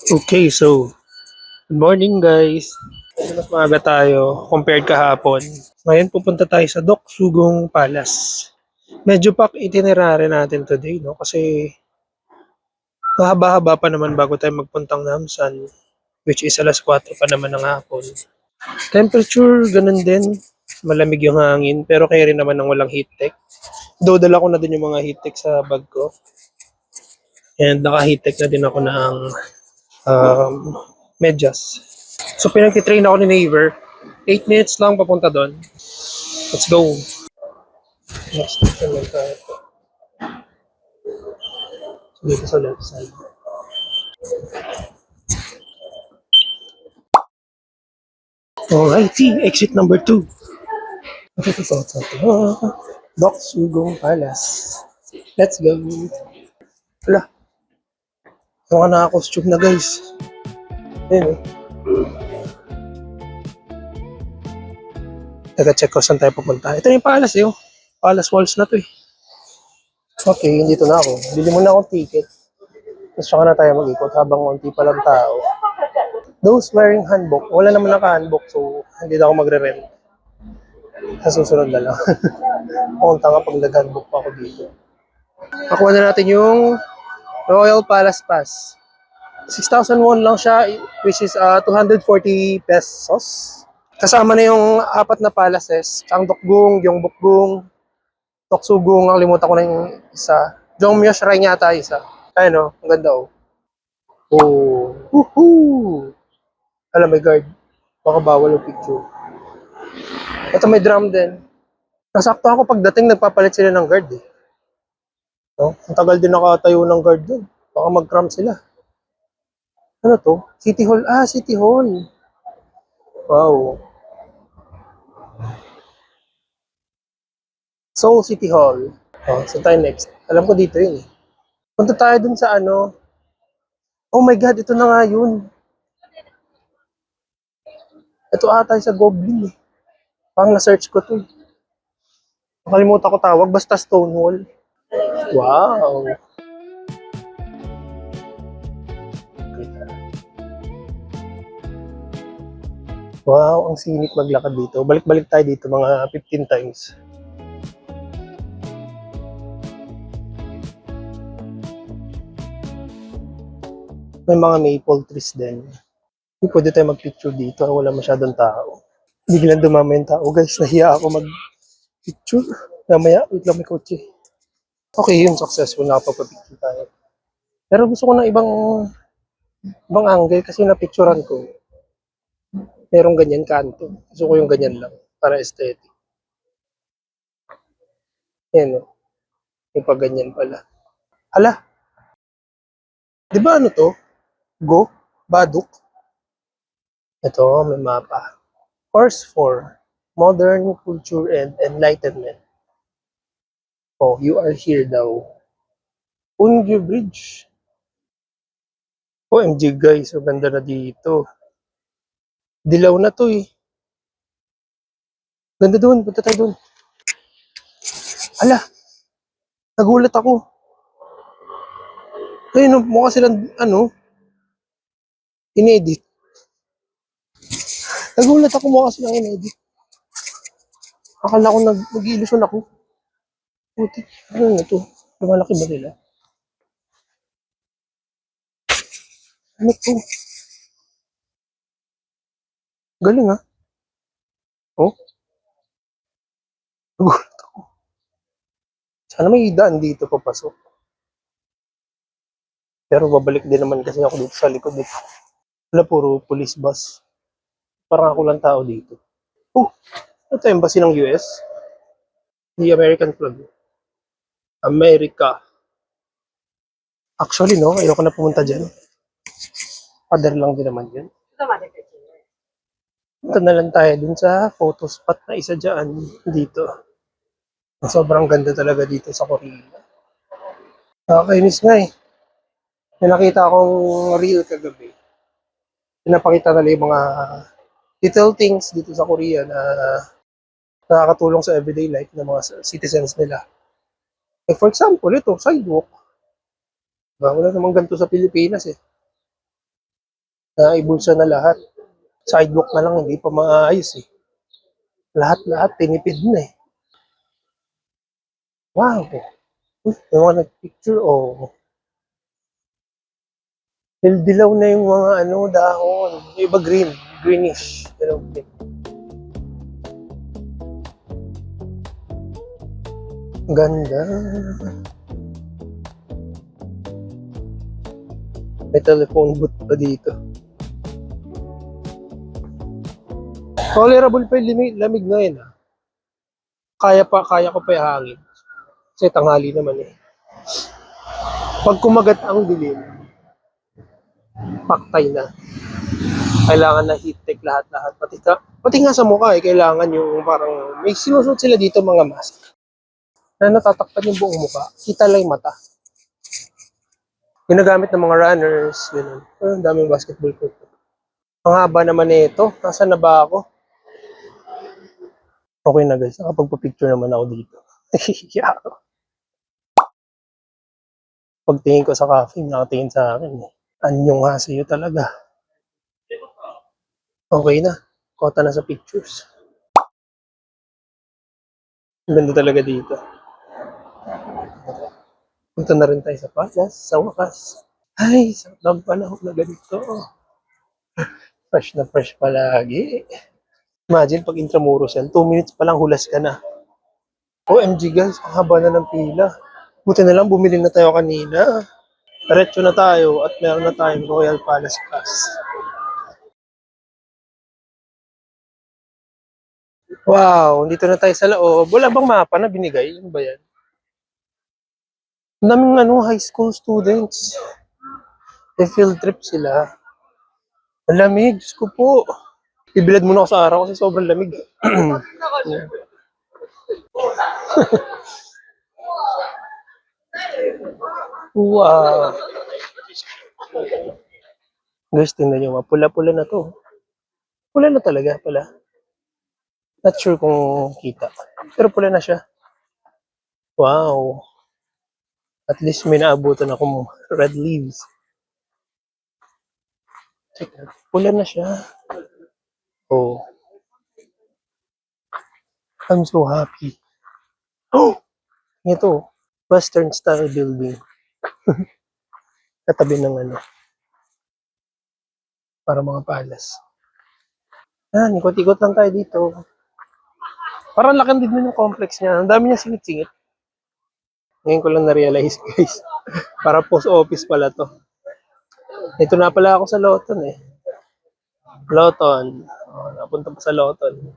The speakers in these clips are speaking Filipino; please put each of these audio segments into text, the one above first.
Okay, so good morning guys. Medyo mas maaga tayo compared kahapon. Ngayon pupunta tayo sa Doc Sugong Palace. Medyo pack itinerary natin today, no? Kasi mahaba-haba pa naman bago tayo magpuntang Namsan, which is alas 4 pa naman ng hapon. Temperature, ganun din. Malamig yung hangin, pero kaya rin naman ng walang heat tech. Though dala ko na din yung mga heat tech sa bag ko. And naka-heat tech na din ako ng um, medyas. So pinagtitrain ako ni Naver. 8 minutes lang papunta doon. Let's go. Next station lang tayo. So, dito sa left side. Alrighty, exit number 2. Doc Sugong Palace. Let's go. Wala, mga naka-costume na guys. Ayun eh. Taga-check ko saan tayo pupunta. Ito yung palace eh. Oh. Palace walls na to eh. Okay, dito na ako. Bili muna akong ticket. Tapos saka na tayo mag-ikot habang konti pa lang tao. Those wearing handbook, wala naman naka-handbook so hindi na ako magre-rent. Sa susunod na lang. Punta nga pag nag-handbook pa ako dito. Pakuha na natin yung Royal Palace Pass. 6,000 won lang siya, which is 240 pesos. Kasama na yung apat na palaces. Changdeokgung, Gyeongbokgung, Toksugung, nakalimutan ko na yung isa. Jongmyo Shrine yata isa. Ayun o, ang ganda o. Oh, woohoo! Alam, may guard. Baka bawal yung picture. Ito may drum din. Nasakto ako pagdating, nagpapalit sila ng guard eh. No? Ang tagal din nakatayo ng guard dun. Baka mag-cramp sila. Ano to? City Hall. Ah, City Hall. Wow. Seoul City Hall. Oh, saan tayo next? Alam ko dito yun eh. Punta tayo dun sa ano. Oh my God, ito na nga yun. Ito ata sa Goblin eh. Parang na-search ko to. Nakalimutan ko tawag. Basta Stonewall. Wow. Wow, ang sinip maglakad dito. Balik-balik tayo dito mga 15 times. May mga maple trees din. Pwede tayo mag-picture dito. Wala masyadong tao. Biglang dumami yung tao. Guys, nahiya ako mag-picture. Namaya, wait lang may kotse. Okay, yun. Successful. Nakapagpa-picture tayo. Pero gusto ko ng ibang angle kasi na-picturean ko. Merong ganyan kanto. Gusto ko yung ganyan lang. Para aesthetic. Yan o. Yung pag ganyan pala. Hala, di ba ano to? Go? Baduk? Ito, may mapa. Course 4. Modern Culture and Enlightenment. Oh, you are here daw. Ungyo Bridge. OMG guys, ang ganda na dito. Dilaw na to eh. Ganda doon, punta tayo doon. Hala, nagulat ako. Ayun, mukha silang, inedit. Nagulat ako mukha silang inedit. Akala ko nag-ilusyon ako. Puti, ano na to? Lumalaki ba nila? Ano to? Galing ah. Oh, nagulat ako. Sana may daan dito papasok. Pero babalik din naman kasi ako dito sa likod dito. Wala, puro police bus. Parang ako lang tao dito. Oh, ito yung embassy ng US. The American flag. America. Actually, no, ayoko na pumunta dyan. Pader lang din naman yun. Punta na lang tayo dun sa photo spot na isa dyan dito. Sobrang ganda talaga dito sa Korea. Nakakainis nga eh. May nakita akong reel kagabi. Pinapakita nila yung mga little things dito sa Korea na nakakatulong sa everyday life ng mga citizens nila. Like for example, ito, sidewalk. Diba? Wala namang ganito sa Pilipinas eh. Naibulsa na lahat. Sidewalk na lang, hindi pa maayos eh. Lahat-lahat, tinipid na eh. Wow! Uy, may mga nag-picture, oh. Dilaw na yung mga dahon. Yung iba green, greenish. Pero, okay. Ganda. May telephone booth pa dito. Tolerable pa yung lamig na yun. Ah. Kaya ko pa yung hangin. Kasi tanghali naman eh. Pag kumagat ang dilim, paktay na. Kailangan na heat tech lahat-lahat. Pati nga sa mukha eh, kailangan yung parang, may sinusuot sila dito mga mask. Na natatakpan yung buong mukha. Kita lang yung mata. Ginagamit ng mga runners, gano'n. Ang daming basketball court. Ang haba naman nito. Nasaan na ba ako? Okay na guys, nakapagpa-picture naman ako dito. Yeah. Pagtingin ko sa cafe, nakatingin sa akin eh. Anyong nga sa'yo talaga. Okay na. Kota na sa pictures. Ang ganda talaga dito. Punta na rin tayo sa Pasas, sa wakas. Ay, sa panahon na ganito. Fresh na fresh palagi. Imagine pag Intramuros yan, 2 minutes pa lang hulas ka na. OMG guys, ang haba na ng pila. Buti na lang bumili na tayo kanina. Diretso na tayo at meron na tayong Royal Palace Pass. Wow, dito na tayo sa loob. Wala bang mapa na binigay? Ano ba yan? Ang daming high school students. May field trip sila. Ang lamig, Diyos ko po. Ibilad muna ako sa araw kasi sobrang lamig. Wow. Guys, tingnan nyo, pula-pula na to. Pula na talaga pala. Not sure kung kita. Pero pula na siya. Wow. At least may naabutan akong red leaves. Pula na siya. Oh. I'm so happy. Oh! Ito. Western style building. Katabi ng para mga palace. Ikot-ikot lang tayo dito. Parang laki din yung complex niya. Ang dami niya singit-singit. Ngayon ko lang na-realize, guys. Para post office pala to. Ito na pala ako sa Loton eh. Loton. Oh, napunta pa sa Loton.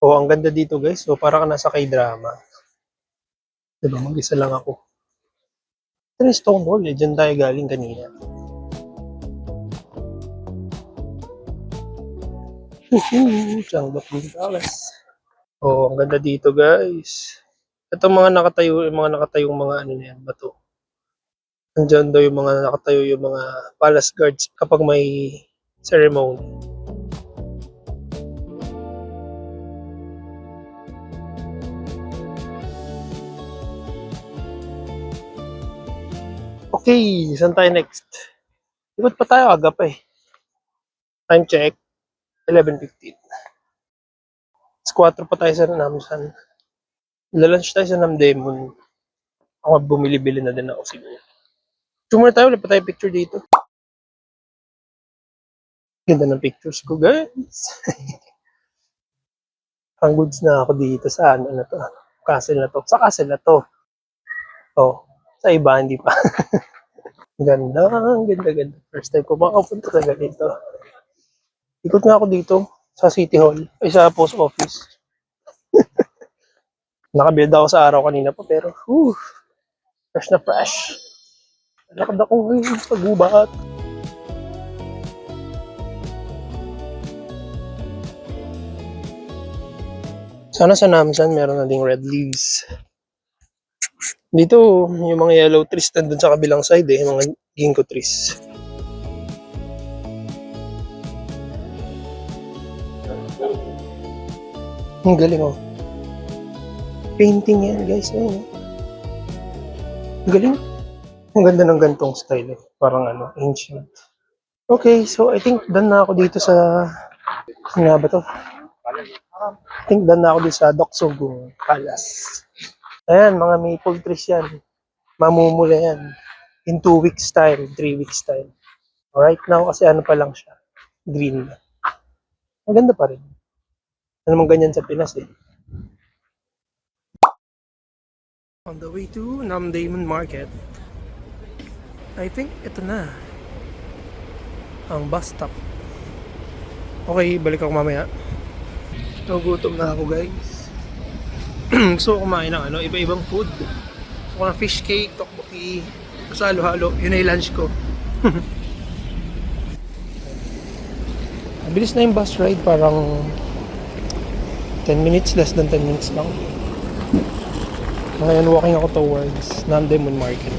Oh, ang ganda dito guys. So, para ka nasa K-drama. Diba, mag-isa lang ako. Ito yung Stonewall eh. Diyan tayo galing kanina. Changbapong Palace. Oh, ang ganda dito guys. Ito mga nakatayong mga na yan, bato. Andiyan daw yung mga nakatayo yung mga palace guards kapag may ceremony. Okay, saan tayo next? Ikot pa tayo, aga pa eh. Time check, 11:15. 4 pa tayo sa Namsan. Lalunch tayo sa Namdemon. Ako bumili-bili na din ako siguro. Tumula tayo, ulit pa tayo picture dito. Ganda ng pictures ko guys. Ang goods na ako dito sa na to. Castle na to. Sa castle na to. Oh, sa iba hindi pa. Ganda, ganda. First time ko makapunta sa ganito. Ikot nga ako dito sa City Hall, ay sa post office. Nakabuild ako sa araw kanina pa pero fresh na fresh. Lakad ako ngayon sa gubat. Sana sa Namsan meron na ding red leaves. Dito, yung mga yellow trees nandun sa kabilang side eh, yung mga ginkgo trees. Ang galing oh. Painting yan guys. Ayun. Ang galing. Ang ganda ng gantong style eh. Parang ancient. Okay, so I think done na ako dito sa... Ano nga ba to? I think done na ako dito sa Doksogung Palace. Ayan, mga maple trees yan. Mamumula yan. In 2 weeks time, 3 weeks time. Right now, kasi ano pa lang siya. Green na. Maganda pa rin. Ano naman ganyan sa Pinas eh. On the way to Namdaemun Market. I think ito na. Ang bus stop. Okay, balik ako mamaya. Nagugutom na ako guys. Gusto ko kumain ng iba-ibang food. Gusto ko ng fish cake, tteokbokki, sa halo-halo. Yun na yung lunch ko. Bilis na yung bus ride, parang 10 minutes, less than 10 minutes lang. Ngayon walking ako towards Namdaemun Market.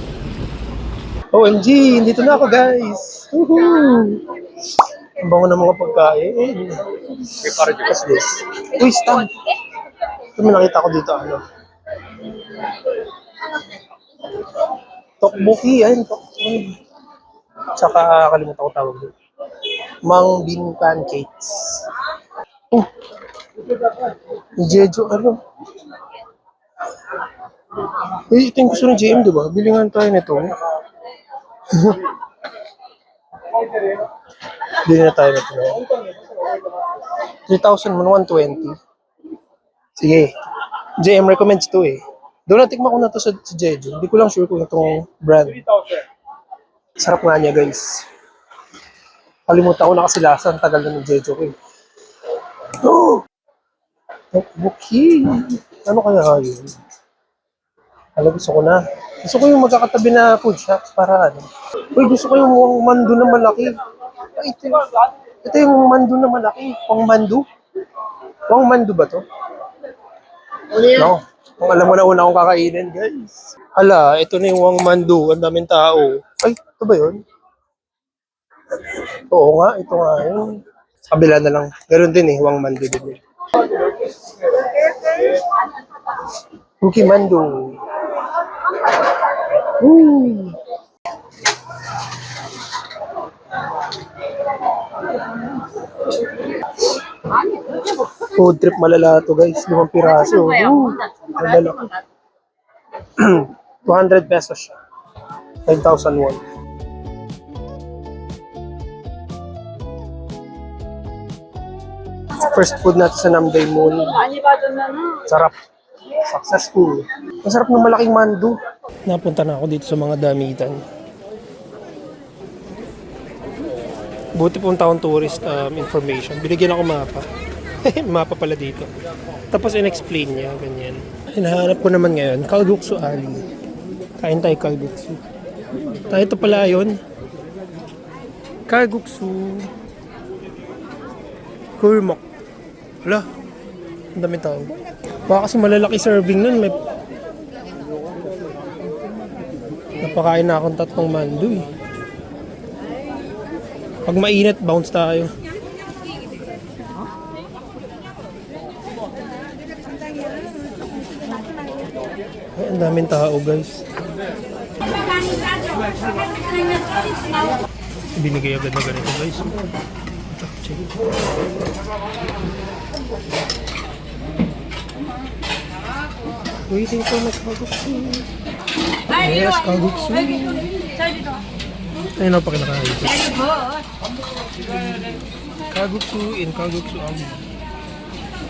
OMG! Dito na ako guys! Woohoo! Ang bango ng mga pagkain. What's this? Uy, stand! Ito may nakita ko dito, tteokbokki, ayun, tteokbokki. Tsaka, kalimutan ko tawag dito. Mung bean pancakes. Oh! Jeju, Eh, ito yung gusto ng JM, diba? Bilingan tayo nito. Bili na tayo nito. 3,120. Sige. JM recommends to eh. Doon natikman ko na to sa Jeju. Hindi ko lang sure kung itong brand. Sarap nga niya guys. Kalimutan ko na kasi lasa. Ang tagal na ng Jeju ko eh. Oh! Tteokbokki. Ano kaya yun? Gusto ko na. Gusto ko yung magkakatabi na food shops para ano. Uy, gusto ko yung Wang Mandu na malaki. Ay, ito yung Mandu na malaki. Wang Mandu? Wang Mandu ba to? No. Kung alam mo na una akong kakainin, guys. Hala, ito na yung Wang Mandu. Ang daming tao. Ay, ito ba yun? Oo nga, ito nga yun. Sa kabila na lang. Ganun din eh, Wang Mandu din. Cookie Mandu. Woo! Food trip malala to guys. 5 piraso. Woo! Malala. 200 pesos siya. 9,001. First food natin sa Namdaemun. Sarap. Successful. Masarap ng malaking mandu. Napunta na ako dito sa mga damitan. Buti po taong tourist information. Binigyan ako mapa. Mapa pala dito. Tapos in-explain niya, ganyan. Hinahanap ko naman ngayon, Kalguksu Ali. Kain tayo Kalguksu. Tayo ito pala yun. Kalguksu. Kurmok. Wala. Ang dami tao. Baka kasi malalaki serving nun. May... Napakain na akong 3 mandu eh. Pag mainit, bounce tayo. Ay, ang daming tao guys. Binigay agad na ganito guys. Check. Waiting for my Kalguksu. Yes, Kalguksu. Ayun na pa kinakain ito. Kalguksu in Kalguksu.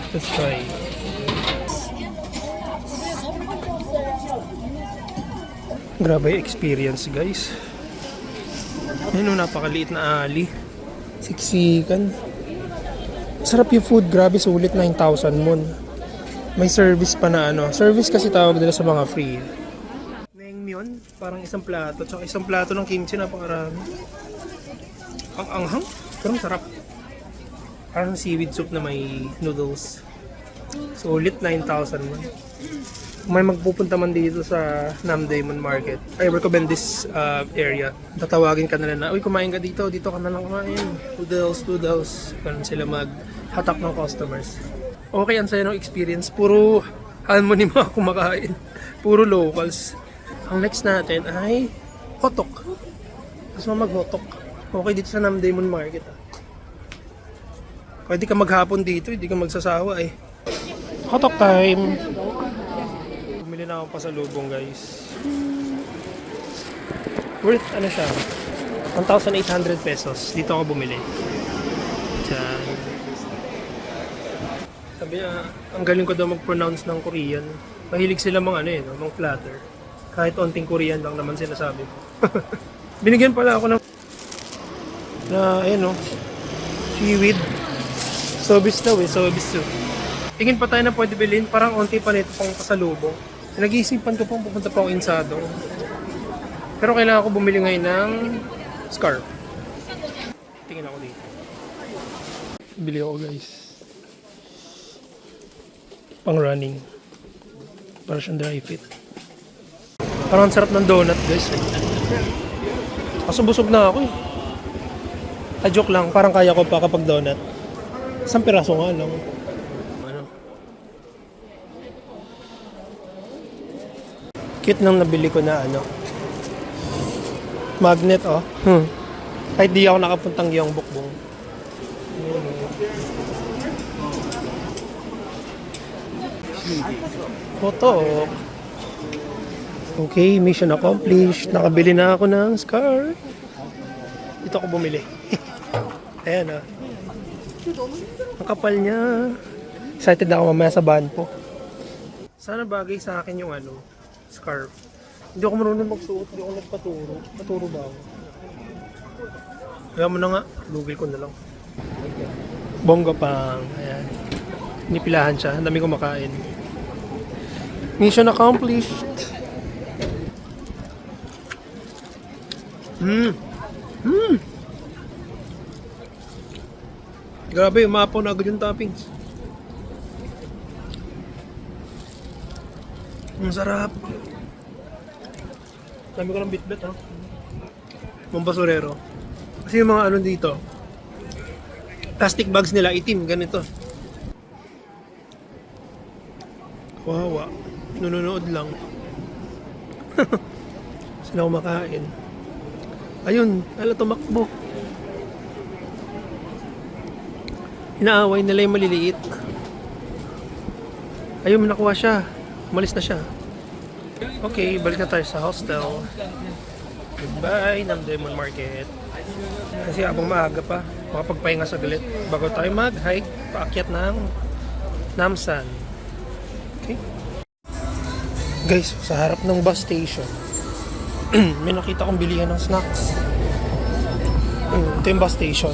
Let's try. Grabe experience guys. Ayun, napakaliit na ali. Siksikan. Sarap yung food. Grabe, sulit. 9,000 mon. May service pa na ano. Service kasi tawag nila sa mga free. Naengmyeon, parang isang plato. Tsaka isang plato ng kimchi, napakarami. Ang anghang, pero sarap. Parang seaweed soup na may noodles. Sulit, 9,000 man. Kung may magpupunta man dito sa Namdaemun Market, I recommend this area. Tatawagin ka na lang na, uy, kumain ka dito ka na lang kumain. Noodles. Ganun sila mag-hatak ng customers. Okay, ang saya ng experience. Puro halmoni mga kumakain. Puro locals. Ang next natin ay hotok. Gusto mo mag-hotok? Okay dito sa Namdaemun Market ah. Pwede ka maghapon dito, hindi ka magsasawa eh. Hotok time! Bumili na ako pasalubong guys. Worth ano siya? 1,800 pesos. Dito ako bumili. Diyan. Sabi niya, ang galing ko daw mag-pronounce ng Korean. Mahilig sila mga ano eh, no? Mga platter. Kahit onting Korean lang naman sinasabi ko. Binigyan pala ako ng ayun no, seaweed. Sobis daw eh, sobis daw. Tingin pa tayo na pwede bilhin, parang onti pa nito pang pasalubong. Nag-iisipan ko pang pupunta pa ako insado. Pero kailangan ko bumili ngayon ng scarf. Tingin ako dito. Bili ako guys. Pang running. Para siyang dry fit. Parang sarap ng donut guys. Kaso busog na ako eh. Joke lang, parang kaya ko pa kapag donut. Isang piraso nga lang. Ano? Cute nang nabili ko na ano. Magnet oh. Kahit di ako nakapuntang Gyeongbokgung. Photo. Okay, mission accomplished. Nakabili na ako ng scarf. Dito ako bumili. Ayan ah. Ang kapal niya. Excited na ako mamaya sa van po. Sana bagay sa akin yung ano, scarf. Hindi ako marunong magsuot, hindi ako nagpaturo. Paturo ba ako? Kaya mo na nga, Google ko na lang. Bongga pang. Ayan. Nipilahan siya. Ang dami ko makain. Mission accomplished. Grabe, umapaw na agad yung toppings. Ang sarap. Dami ko ng bitbit ha. Mga basurero. Kasi yung mga ano dito, plastic bags nila, itim, ganito. Kawawa. Nununood lang. Sila kumakain. Ayun, ala tumakbo. Inaaway nila yung maliliit. Ayun, nakuha siya. Umalis na siya. Okay, balik na tayo sa hostel. Goodbye, Namdaemun Market. Kasi abang maaga pa, makapagpahinga saglit bago tayo mag-hike, paakyat ng Namsan. Okay? Guys, sa harap ng bus station, may nakita kong bilihan ng snacks. Ito yung bus station.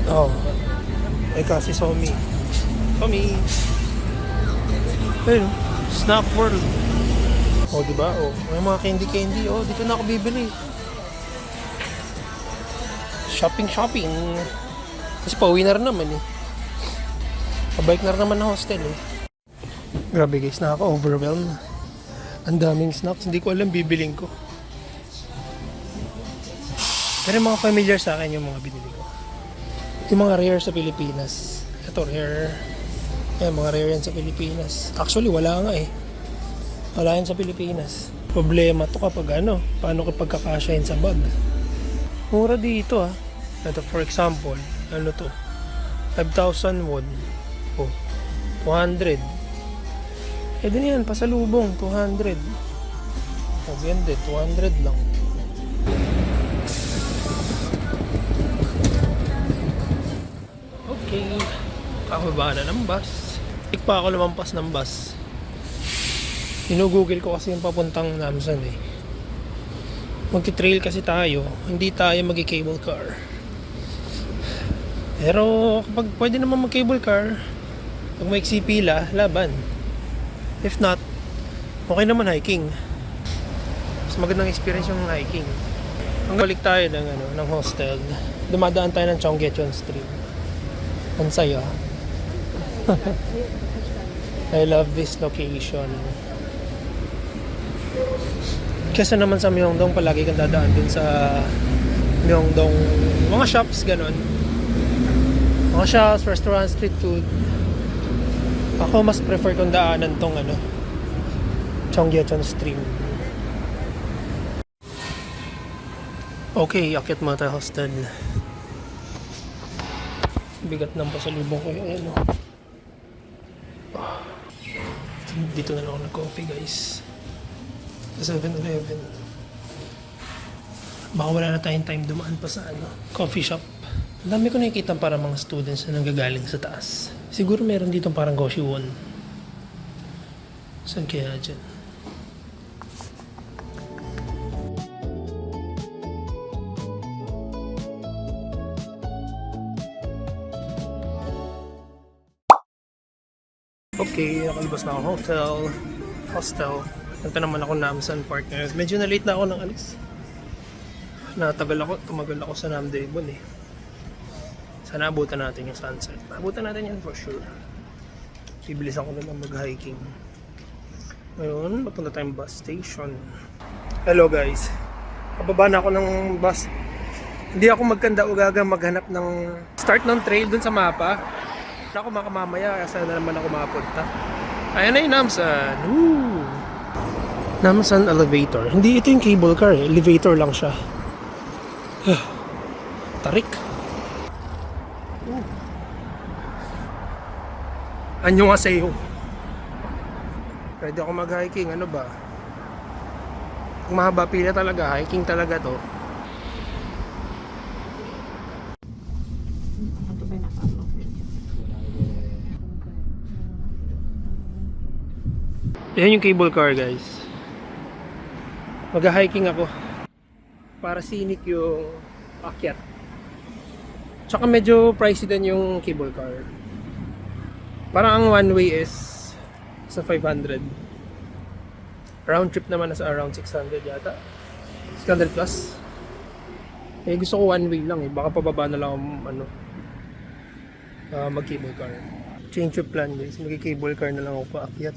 Oh. Ay kasi Somi. Somi. Ayun, Snack World. Oh, diba? Oh, may mga candy. Oh, dito na ako bibili. Shopping. Kasi pauwi na rin naman eh. Pabalik na rin naman na hostel eh. Grabe guys, nakaka-overwhelm. Ang daming snacks, hindi ko alam bibiling ko. Pero mga familiar sa akin yung mga binili ko. Yung mga rare sa Pilipinas. Ito rare. Ayan, mga rare yan sa Pilipinas. Actually, wala nga eh. Wala yan sa Pilipinas. Problema to kapag ano, paano kapag kakasya yan sa bag. Mura dito ah. Ito for example, ano to? 5,000 won. Oh, 200. Eh din yan, pasalubong, 200. Oh, yan din, 200 lang. Okay, kakababa na ng bus. Tik pa ako lumampas ng bus. Ginugugol ko kasi yung papuntang Namsan eh. Magti-trail kasi tayo, hindi tayo mag-cable car. Pero kapag pwede naman mag-cable car, pag may pila, laban. If not, okay naman hiking. Mas magandang experience yung hiking. Ang balik tayo ng hostel. Dumadaan tayo ng Cheonggyecheon Stream. Ang saya. I love this location. Kasi naman sa Myeongdong, palagi kang dadaan dun sa Myeongdong, mga shops, ganon. Mga shops, restaurants, street food. Ako mas prefer kong daanan tong Cheonggyecheon Stream. Okay, akit muna tayo hostel. Bigat ng pasalubong ko yun. Ayan, oh. Dito na lang ako nag-coffee, guys. Sa 7-Eleven. Baka wala na tayong time dumaan pa sa coffee shop. Ang dami ko nakikita para mga students na nanggagaling sa taas. Siguro meron dito parang Goshiwon. Saan kaya dyan? Okay, nakalabas na ako hostel. Punta naman ako Namsan Park ngayon. Medyo na-late na ako ng alis. Tumagal ako sa Namdaemun eh. Sana abutan natin yung sunset. Abutan natin yan for sure. Bibilisan ko na lang mag-hiking. Ngayon, papunta tayong bus station. Hello guys. Kababa na ako ng bus. Hindi ako magkanda-ugaga maghanap ng start ng trail dun sa mapa. Ako makamamaya, kaya na naman ako makapunta. Ayan na yung Namsan. Woo! Namsan elevator. Hindi ito yung cable car eh. Elevator lang siya. Tarik. Anyo nga sa'yo. Pwede ako mag-hiking. Ano ba? Kung mahaba pila talaga, hiking talaga to. Yan yung cable car, guys. Mag-hiking ako. Para scenic yung akyat. Tsaka medyo pricey din yung cable car. Parang ang one way is sa 500. Round trip naman nasa around 600 yata. 600 plus. Eh gusto ko one way lang eh. Baka pababa na lang mag cable car. Change of plan, guys. Mag cable car na lang ako paakyat.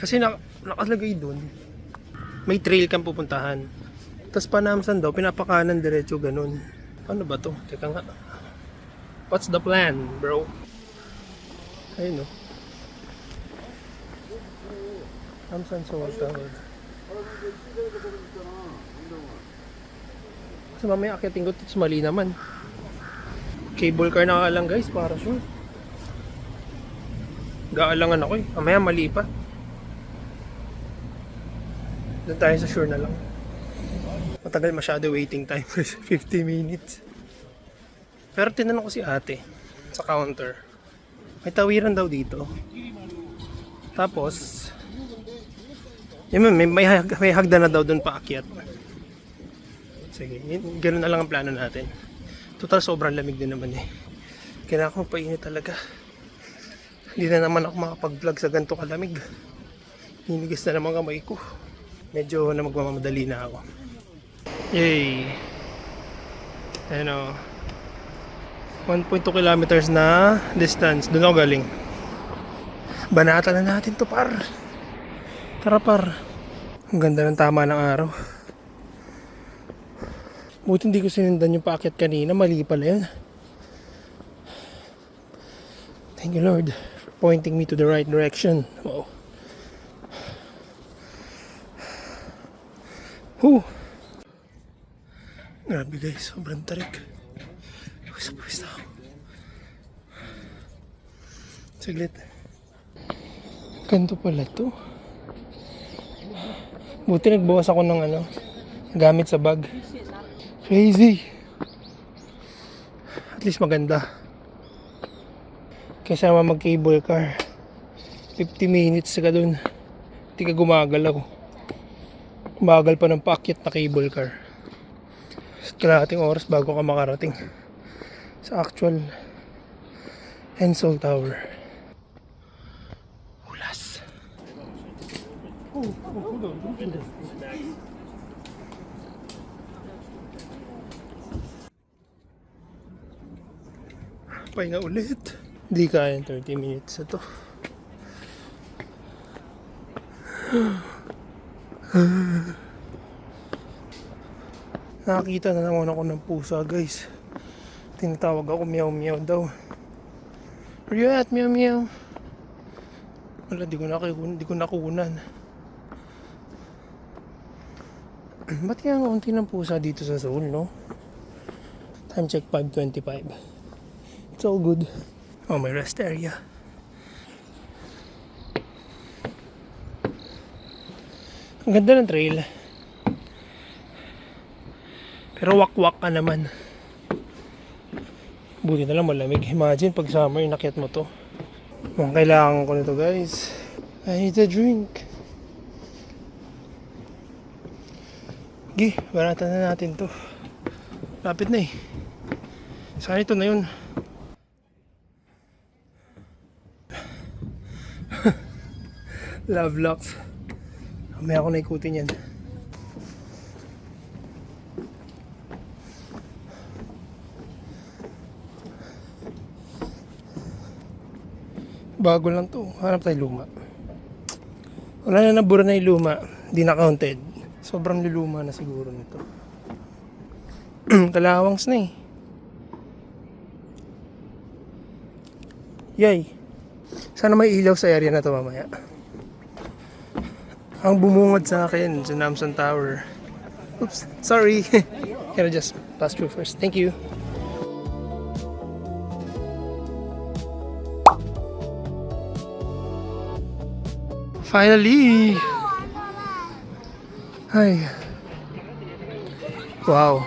Kasi nakalagay dun, may trail kang pupuntahan. Tapos pa Namsan daw, pinapakanan diretso ganun. Ano ba to? Teka nga. What's the plan, bro? Ayun, no? Namsan Soul Tower. Kasi mamaya akyatin ko, tapos mali naman. Cable car na lang, guys, para sure. Gaalangan ako eh. Mamaya mali pa. Doon tayo sa shore na lang. Matagal masyado waiting time. 50 minutes. Pero tinanong ko si ate sa counter. May tawiran daw dito. Tapos yun, may hagda na daw doon paakyat. Sige, ganoon na lang ang plano natin. Total sobrang lamig din naman eh. Kailangan ko painit talaga. Hindi na naman ako makapag-vlog sa ganito kalamig. Hinigas na naman kamay ko. Medyo na magmamadali na ako. Yay! Ano, 1.2 kilometers na distance. Doon ako galing. Banata na natin to par. Tara par. Ang ganda ng tama ng araw. Buti hindi ko sinundan yung paakyat kanina. Mali pala yun. Thank you Lord for pointing me to the right direction. Wow. Whew. Grabe guys, sobrang tarik. Pawis na ako. Saglit. Ganito pala to. Buti nagbawas ako ng gamit sa bag. Crazy. At least maganda. Kaysa naman mag cable car. 50 minutes ka dun. Hindi ka gumagalaw. Bagal pa ng paakyat na cable car. Kalahating oras bago ka makarating sa actual Hensel Tower. Ulas. Pahinga ulit. Hindi kaya 30 minutes na to. Nakakita na naman ako ng pusa guys. Tinatawag ako meow meow daw. Where you at meow meow? Wala, di ko nakunan. Ba't kaya ang unti ng pusa dito sa Seoul, no? Time check 5:25. It's all good. Oh, may rest area. Ang ganda ng trail. Pero wakwak ka naman. Buti na lang malamig. Imagine pag summer, inakyat mo to. Mukhang kailangan ko nito, guys. I need a drink. Gi, baratan na natin to. Lapit na eh. Saan ito na yun? Love locks. May ako naikutin yan. Bago lang to. Hanap tayo luma. Wala na, nabura na yung luma. Di na counted. Sobrang luluma na siguro nito. Kalawangs na eh. Yay. Sana may ilaw sa area na to mamaya. Ang bumungad sa akin sa Namsan Tower. Oops, sorry. Can I just pass through first? Thank you. Finally! Ay. Wow.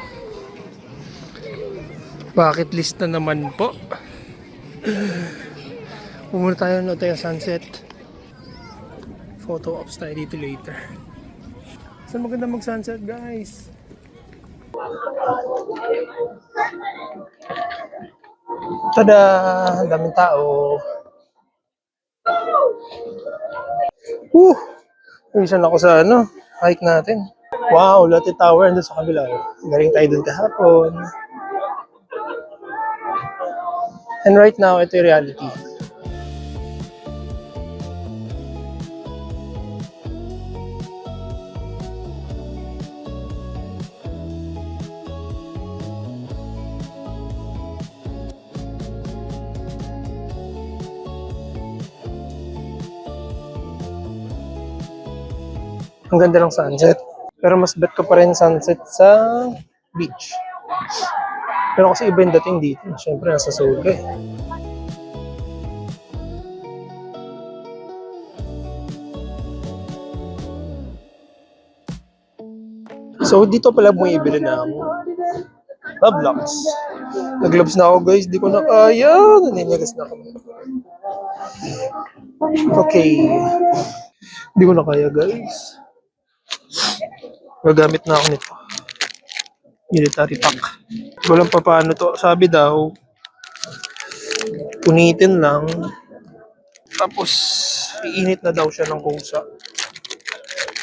Bucket list na naman po. Pumunta tayo ng Otaya Sunset. Photo ops tayo dito later. Saan maganda mag-sunset, guys? Tada! Ang daming tao. Minsan ako sa hike natin. Wow, Lotte Tower andun sa kabila. Galing tayo dun kahapon. And right now, ito yung reality. Ang ganda ng sunset. Pero mas bet ko pa rin sunset sa beach. Pero kasi iba yung dating dito. Siyempre, nasa Seoul ka eh. So, dito pala bumibili ng love locks. Nag-gloves na ako, guys. Di ko na kaya. Naninigas na kami. Okay. Di ko na kaya, guys. Gagamit na ako nito. Military pack. Walang pa paano to. Sabi daw, punitin lang. Tapos, iinit na daw siya ng kusa.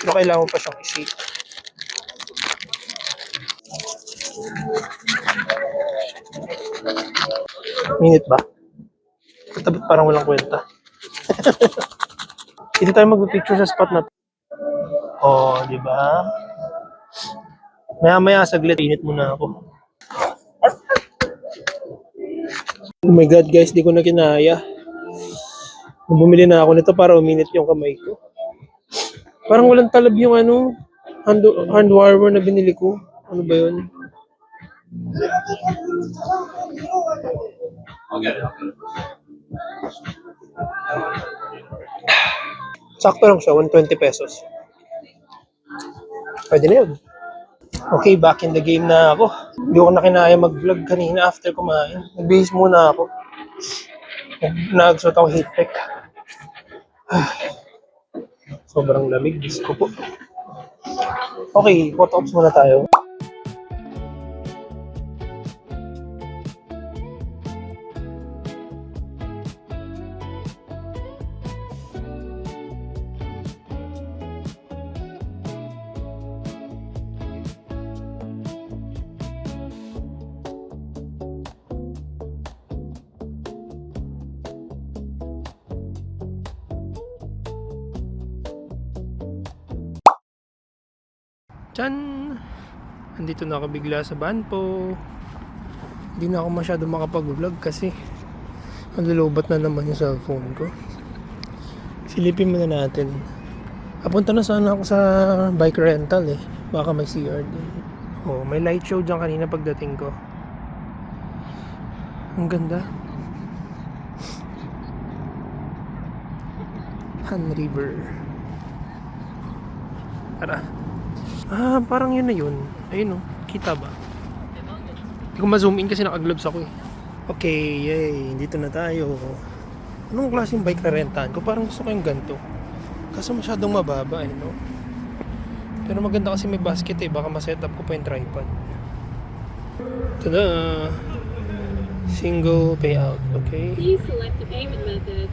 Pero kailangan pa siyang i-shake. Minute ba? Katabot parang walang kwenta. Hindi tayo mag-picture sa spot na to. Oh, di ba? Maya-maya saglit, init muna ako. Oh my God, guys, di ko na kinaya. Bumili na ako nito para uminit yung kamay ko. Parang walang talab yung hand warmer na binili ko. Ano ba yun? Sakto lang siya, 120 pesos. Pwede na yun. Okay, back in the game na ako. Hindi ko na kinaya mag-vlog kanina after kumain. Nagbihis muna ako. Nagsuot ako heat pack. Sobrang lamig. Diyos ko po. Okay, photo ops muna tayo. Tyan! Andito na ako bigla sa Banpo. Hindi na ako masyado makapag-vlog kasi nalulubat na naman yung cellphone ko. Silipin muna natin. Papunta na sana ako sa bike rental eh. Baka may CR din. Oh, may light show dyan kanina pagdating ko. Ang ganda. Han River. Tara. Ah, parang yun na yun. Ayun oh, kita ba? Hindi ko ma-zoom in kasi naka-gloves ako eh. Okay, yay. Dito na tayo. Anong klaseng bike na rentahan ko? Parang gusto ko yung ganito. Kaso masyadong mababa eh, no? Pero maganda kasi may basket eh. Baka ma-setup ko pa yung tripod. Tada! Single payout, okay? Please select the payment method.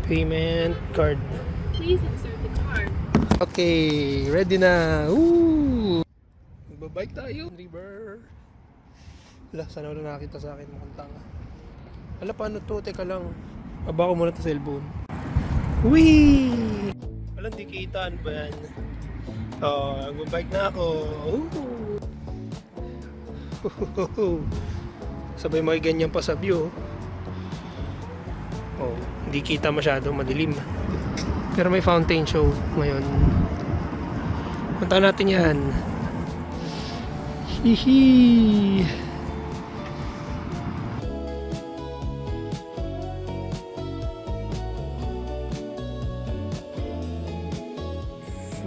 Payment card. Please insert the card. Okay, ready na. Woo! Magbabike tayo. River. Wala, sana wala nakakita sa akin. Mukhang tanga. Wala, paano to? Teka lang. Aba ko muna to cellphone. Wee! Walang dikitaan ba yan? Oh, magbabike na ako. Woo! Sabay makiganyan pa sa view. Oh, hindi kita masyado, madilim. Pero may fountain show ngayon. Punta natin yan. Hihi.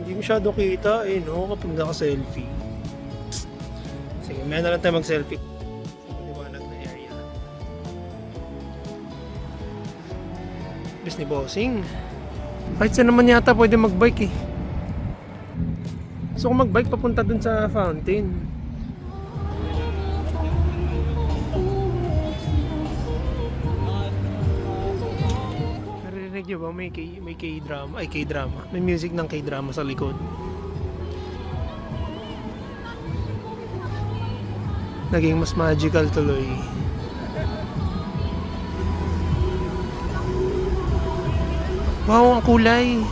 Hindi masyado kita eh, no? Kapag naka-selfie. Sige, may na lang tayo mag-selfie. Maliwanag na area. Bis ni Bossing. Kahit saan naman yata pwede mag-bike eh. Gusto ko mag-bike papunta dun sa fountain. Narinig nyo ba? May K-drama. Ay, K-drama. May music ng K-drama sa likod. Naging mas magical tuloy. Wow, ang kulay.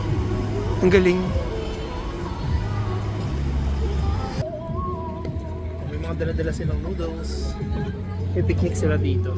Ang galing. May mga dala-dala silang noodles. May picnic sila dito.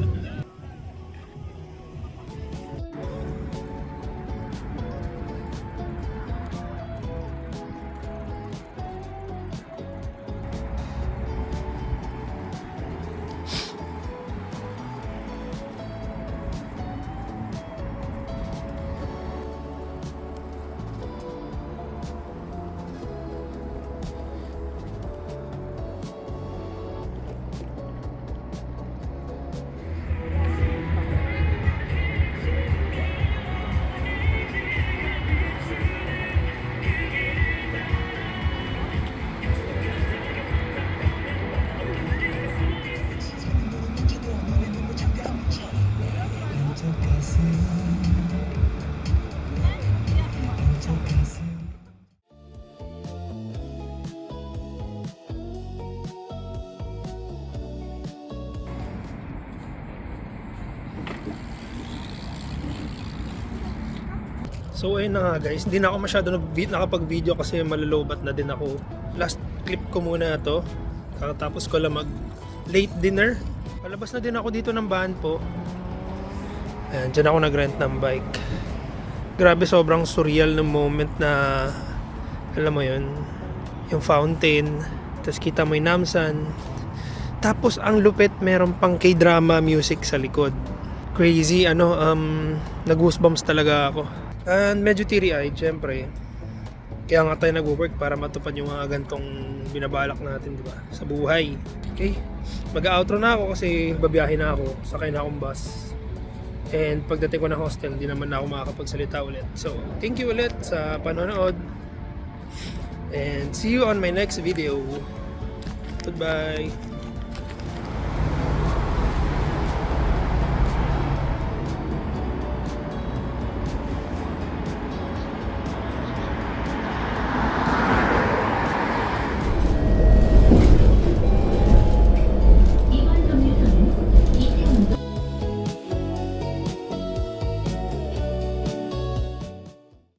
So ayun na nga guys, hindi na ako masyado nakapag-video kasi malalobat na din ako. Last clip ko muna to. Kakatapos ko lang mag late dinner. Palabas na din ako dito ng van po. Ayan, dyan ako nag-rent ng bike. Grabe, sobrang surreal na moment na, alam mo yun, yung fountain, tapos kita mo yung Namsan. Tapos ang lupit, meron pang K-drama music sa likod. Crazy, nag-goosebumps talaga ako. And medyo teary-eyed, syempre. Kaya nga tayo nag-work para matupad yung mga gantong binabalak natin, di ba? Sa buhay. Okay? Mag-outro na ako kasi babiyahe na ako. Sakay na akong bus. And pagdating ko na hostel, hindi naman na ako makakapagsalita ulit. So, thank you ulit sa panonood. And see you on my next video. Goodbye.